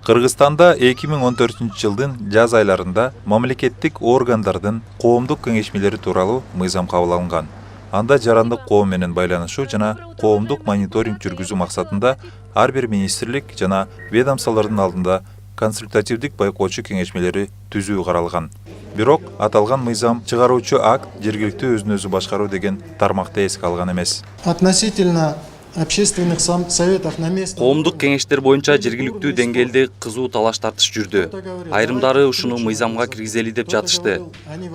Кыргызстанда 2014-жылдын жаз айларында мамлекеттик органдардын коомдук кеңешмелери тууралуу мыйзам кабыл алынган. Анда жарандык коом менен байланышуу жана коомдук мониторинг жүргүзүү максатында ар бир министрлик жана ведомстволордун алдында консультативдик байкоочу кеңешмелери түзүү каралган. Бирок аталган мыйзам чыгаруучу акт жергиликтүү өзүн өзү башкаруу деген тармакты эске алган эмес. Относительно общественных советов на месте. Коомдук кеңештер боюнча жергиликтүү деңгээлде кызуу талаш тартыш жүрдү. Айрымдары ушуну мыйзамга киргизели деп жатышты.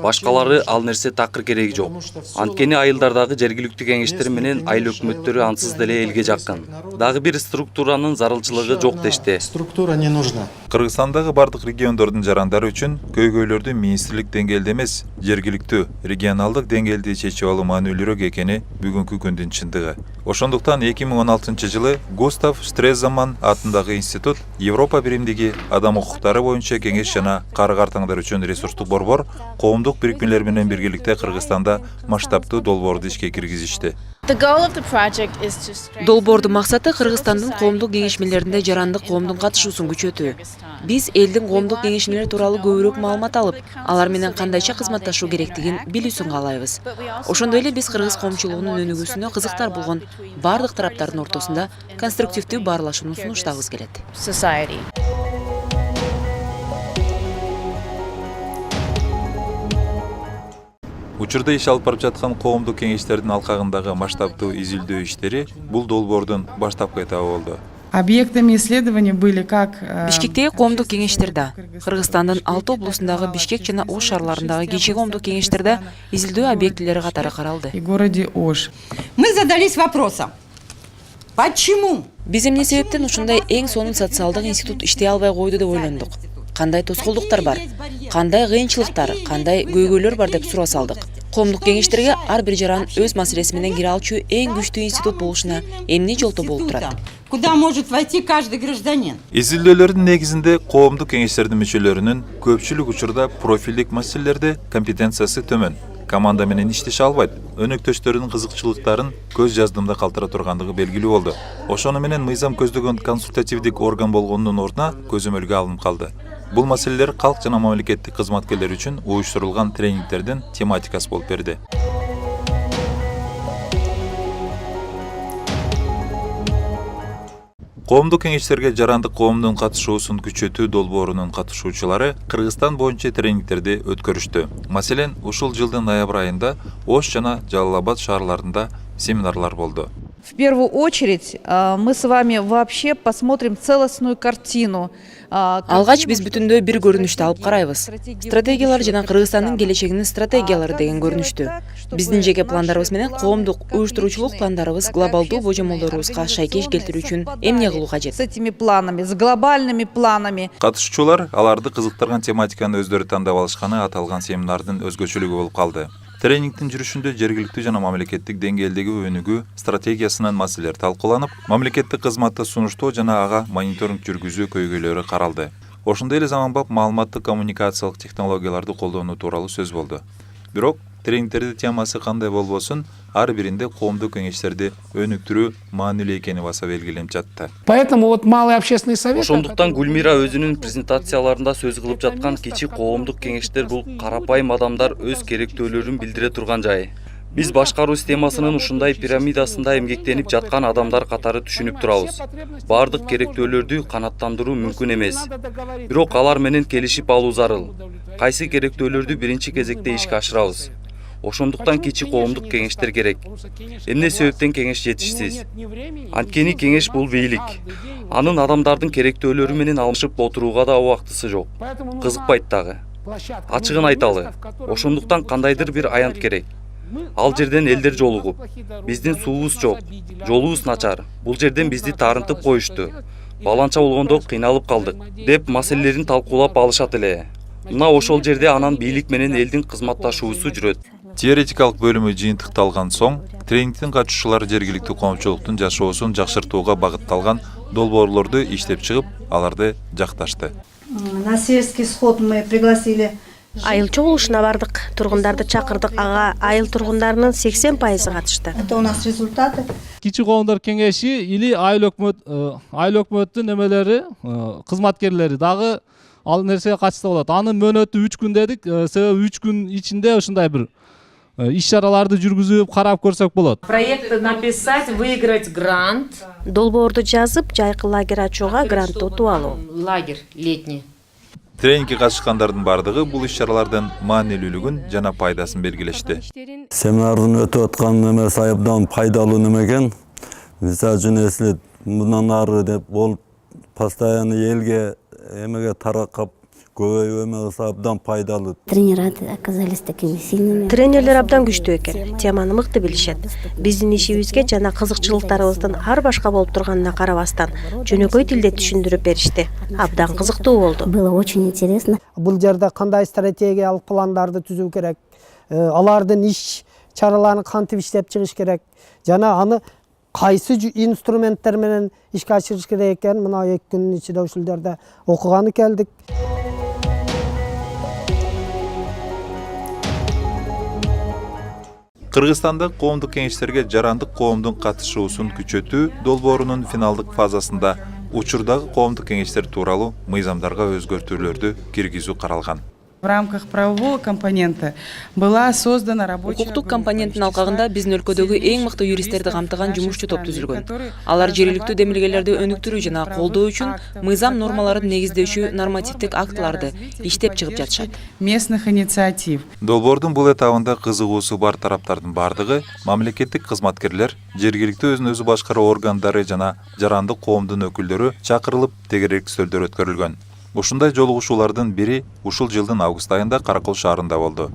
Башкалары ал нерсе такыр кереги жок. Анткени айылдардагы жергиликтүү кеңештер менен айыл өкмөттөрү ансыз деле элге жакын. Дагы бир структуранын зарылчылыгы жок дешти. Структура не нужна. Кыргызстандагы бардык региондордун жарандары үчүн көйгөйлөрдү министрлик деңгээлде эмес, жергиликтүү, регионалдык деңгээлде чечип алуу маанилүүрөөк экени бүгүнкү күндүн чындыгы. Ошондуктан 2016-жылы Густав Штрезаман атындагы институт Европа биримдиги адам укуктары боюнча кеңеш жана кары-картаңдар үчүн ресурстук борбор коомдук бирикмелер менен биргеликте Кыргызстанда масштабтуу долбоорду ишке киргизишти. Долбоордун максаты Кыргызстандын коомдук кеңешмелеринде жарандык коомдун катышуусун күчөтүү. Биз элдин коомдук кеңешмелери тууралуу көбүрөөк маалымат алып, алар менен кандайча кызматташуу керектигин билүүсүн каалайбыз. Ошондой эле биз кыргыз коомчулугунун өнүгүүсүнө кызыктар болгон бардык тараптардын ортосунда конструктивдүү баарлашууну сунуштагыбыз келет. Учурда иш алып барып жаткан коомдук кеңештердин алкагындагы масштабтуу изилдөө иштери бул долбоордун баштапкы этабы болду. Объектами исследований были как Бишкектеги коомдук кеңештерде, Кыргызстандын 6 облусундагы Бишкек жана Ош шаарларындагы кичи коомдук кеңештерде изилдөө объектилери катары каралды. и городе Ош. Мы задались вопросом, почему? Биз эмне себептен ушундай эң сонун социалдык институт иштей албай койду деп ойлондук. Кандай тоскоолдуктар бар, кандай кыйынчылыктар, кандай көйгөйлөр бар деп суроо салдык. Коомдук кеңештерге ар бир жаран өз маселеси менен кире алчу эң күчтүү институт болушуна эмне жолтоо болуп турат? Куда может войти каждый гражданин? Изилдөөлөрдүн негизинде коомдук кеңештердин мүчөлөрүнүн көпчүлүк учурда профилдик маселелерде компетенциясы төмөн, команда менен иштеше албайт, өнөктөштөрүнүн кызыкчылыктарын көз жаздымда калтыра тургандыгы белгилүү болду. Ошону менен мыйзам көздөгөн консультативдик орган болгондун ордуна көзөмөлгө алынып калды. Бул маселелер калк жана мамлекеттик кызматкерлер үчүн уюштурулган тренингтердин тематикасы болуп берди. Коомдук кеңештерге жарандык коомдун катышуусун күчөтүү долбоорунун катышуучулары Кыргызстан боюнча тренингтерди өткөрүштү. Маселен, ушул жылдын ноябрь айында Ош жана Жалал Абад шаарларында семинарлар болду. В первую очередь мы с вами вообще посмотрим целостную картину. Алгач биз бүтүндөй бир көрүнүштү алып карайбыз. Стратегиялар жана Кыргызстандын келечегинин стратегиялары деген көрүнүштү. Биздин жеке пландарыбыз менен коомдук уюштуруучулук пландарыбыз глобалдуу божомолдорубузга шайкеш келтирүү үчүн эмне кылуу кажет? С этими планами, с глобальными планами. Катышуучулар аларды кызыктырган тематиканы өздөрү тандап алышканы аталган семинардын өзгөчөлүгү болуп калды. Тренингтин жүрүшүндө жергиликтүү жана мамлекеттик деңгээлдеги өнүгүү стратегиясынын маселелери талкууланып, мамлекеттик кызматты сунуштоо жана ага мониторинг жүргүзүү көйгөйлөрү каралды. Ошондой эле заманбап маалыматтык коммуникациялык технологияларды колдонуу тууралуу сөз болду. Бирок тренингтердин темасы кандай болбосун, ар биринде коомдук кеңештерди өнүктүрүү маанилүү экени баса белгиленип жатты. Поэтому вот малый общественный совет. Ошондуктан Гүлмира өзүнүн презентацияларында сөз кылып жаткан кичи коомдук кеңештер бул карапайым адамдар өз керектөөлөрүн билдире турган жай. Биз башкаруу системасынын ушундай пирамидасында эмгектенип жаткан адамдар катары түшүнүп турабыз. Бардык керектөөлөрдү канаттандыруу мүмкүн эмес. Бирок алар менен келишип алуу зарыл. Кайсы керектөөлөрдү биринчи кезекте ишке ашырабыз? Ошондуктан кичи коомдук кеңештер керек. Эмне себептен кеңеш жетишсиз? Анткени кеңеш бул бийлик. Анын адамдардын керектөөлөрү менен алышып отурууга да убактысы жок. Кызыкпайт дагы. Ачыгын айталы. Ошондуктан кандайдыр бир аянт керек. Ал жерден элдер жолугуп, биздин суубуз жок, жолубуз начар. Бул жерден бизди таарынтып коюшту. Баланча болгондо кыйналып калдык, деп маселелерин талкуулап алышат эле. Мына ошол жерде анан бийлик менен элдин кызматташуусу жүрөт. Теоретикалык бөлүмү жыйынтыкталган соң, тренингтин катышуучулары жергиликтүү коомчулуктун жашоосун жакшыртууга багытталган долбоорлорду иштеп чыгып, аларды жакташты. На сельский сход мы пригласили. Айыл чогулушуна бардык, тургундарды чакырдык. Ага айыл тургундарынын 80% катышты. Это у нас результаты. Кичи коомдор кеңеши или айыл өкмөттүн немелери, кызматкерлери дагы ал нерсеге катышса болот. Анын мөөнөтү 3 күн дедик, себеби 3 күн ичинде ушундай бир иш-чараларды жүргүзүп, карап көрсөк болот. Проект написать, выиграть грант. Долбоорду жазып, жайкы лагерь ачууга грант утуп алуу. Лагерь летний. Тренингке катышкандардын бардыгы бул иш-чаралардын маанилүүлүгүн жана пайдасын белгилешти. Семинардын өтүп аткан немеси абдан пайдалуу неме экен. Мисалы үчүн эслет мындан ары деп бол постоянно элге эмеге таракап көбөйүп эмеси абдан пайдалуу. Тренеры оказались такими сильными. Тренерлер абдан күчтүү экен, теманы мыкты билишет. Биздин ишибизге жана кызыкчылыктарыбыздын ар башка болуп турганына карабастан, жөнөкөй тилде түшүндүрүп беришти. Абдан кызыктуу болду. Было очень интересно. Бул жерде кандай стратегиялык пландарды түзүү керек, алардын иш чараларын кантип иштеп чыгыш керек, жана аны кайсы инструменттер менен ишке ашырыш керек экен. Мына 2 күнүн ичинде ушул жерде окуганы келдик. Кыргызстанда коомдук кеңештерге жарандык коомдун катышуусун күчөтүү долбоорунун финалдык фазасында учурдагы коомдук кеңештер тууралуу мыйзамдарга өзгөртүүлөрдү киргизүү каралган. В рамках правового компонента была создана рабочая Укуктук компоненттин алкагында биздин өлкөдөгү эң мыкты юристтерди камтыган жумушчу топ түзүлгөн. Алар жергиликтүү демилгелерди өнүктүрүү жана колдоо үчүн мыйзам нормаларын негиздөөчү нормативдик актыларды иштеп чыгып жатышат. местных инициатив. Долбоордун бул этабында кызыгуусу бар тараптардын бардыгы мамлекеттик кызматкерлер, жергиликтүү өзүн өзү башкаруу органдары жана жарандык коомдун өкүлдөрү чакырылып тегерек сөөлдөр өткөрүлгөн. Ушундай жолугушуулардын бири ушул жылдын август айында Каракол шаарында болду.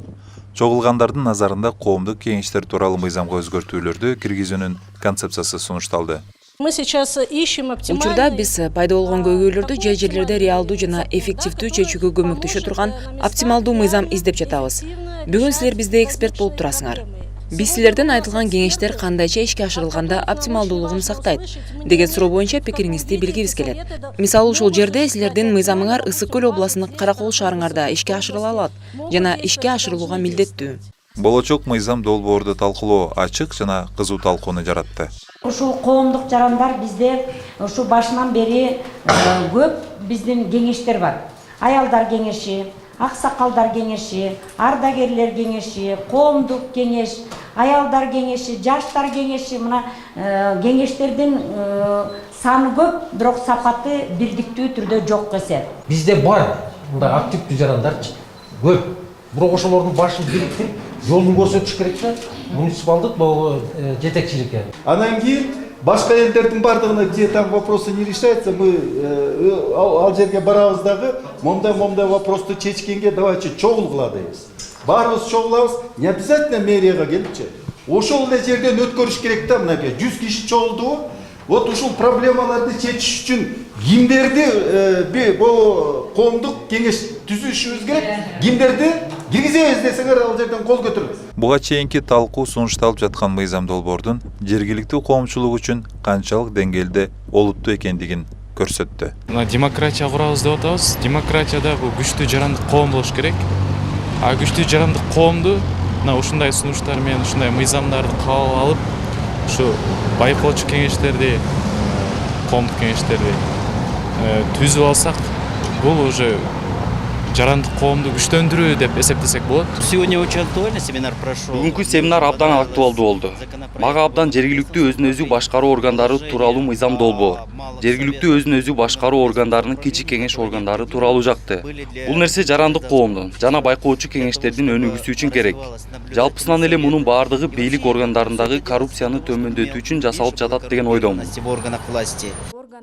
Чогулгандардын назарында коомдук кеңештер тууралуу мыйзамга өзгөртүүлөрдү киргизүүнүн концепциясы сунушталды. Учурда биз пайда болгон көйгөйлөрдү жерлерде реалдуу жана эффективдүү чечүүгө көмөктөшө турган оптималдуу мыйзам издеп жатабыз. Бүгүн силер бизде эксперт болуп турасыңар. Биз силерден айтылган кеңештер кандайча ишке ашырылганда оптималдуулугун сактайт деген суроо боюнча пикириңизди билгибиз келет. Мисалы ушул жерде силердин мыйзамыңар Ысык көл областындын Каракол шаарыңарда ишке ашырыла алат жана ишке ашырылууга милдеттүү. Болочок мыйзам долбоорду талкуулоо ачык жана кызуу талкууну жаратты. Ушул коомдук жарандар бизде ушу башынан бери көп биздин кеңештер бар. Аялдар кеңеши, аксакалдар кеңеши, ардагерлер кеңеши, коомдук кеңеш, аялдар кеңеши, жаштар кеңеши, мына кеңештердин саны көп, бирок сапаты бирдиктүү түрдө жок эсеп. Бизде бар мындай активдүү жарандарчы көп. Бирок ошолордун башын бириктирип, жолун көрсөтүш керек да, муниципалдык жетекчиликке. Анан кийин башка элдердин бардыгына где там вопросы не решаются, мы ал жерге барабыз дагы, момдай вопросту чечкенге давайте чогулгула дейбиз. Баарыбыз чогулабыз, не обязательно мэрияга келипчи. Ошол эле жерден өткөрүш керек да, мынакей 100 киши чогулду. Вот ушул проблемаларды чечиш үчүн кимдерди коомдук кеңеш түзүшүбүз керек, кимдерди киргизебиз десеңер ал жерден кол көтөрүңүз. Буга чейинки талкуу сунушталып жаткан мыйзам долбоордун жергиликтүү коомчулук үчүн канчалык деңгээлде олуттуу экендигин көрсөттү. Демократия курабыз деп атабыз. Демократияда бул күчтүү жарандык коом болуш керек. А күчтүү жарандык коомду ушундай сунуштар менен ушундай мыйзамдарды кабыл алып, ушу байкоочу кеңештерди, коомдук кеңештерди түзүп алсак, бул уже жарандык коомду күчтөндүрүү деп эсептесек болот. Бүгүнкү семинар абдан актуалдуу болду. Мага абдан жергиликтүү өзүн өзү башкаруу органдары тууралуу мыйзам долбоор, жергиликтүү өзүн өзү башкаруу органдарынын кичи кеңеш органдары тууралуу жакты. Бул нерсе жарандык коомдун жана байкоочу кеңештердин өнүгүүсү үчүн керек. Жалпысынан эле мунун баардыгы бийлик органдарындагы коррупцияны төмөндөтүү үчүн жасалып жатат деген ойдомун.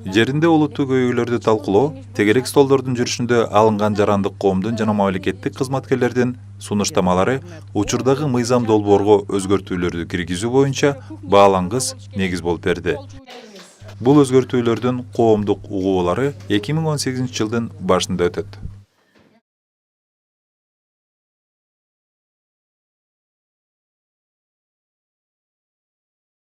Жеринде олуттуу көйгөйлөрдү талкуулоо, тегерек столдордун жүрүшүндө алынган жарандык коомдун жана мамлекеттик кызматкерлердин сунуштамалары учурдагы мыйзам долбоорго өзгөртүүлөрдү киргизүү боюнча баалангыс негиз болуп берди. Бул өзгөртүүлөрдүн коомдук угуулары 2018 жылдын башында өтөт.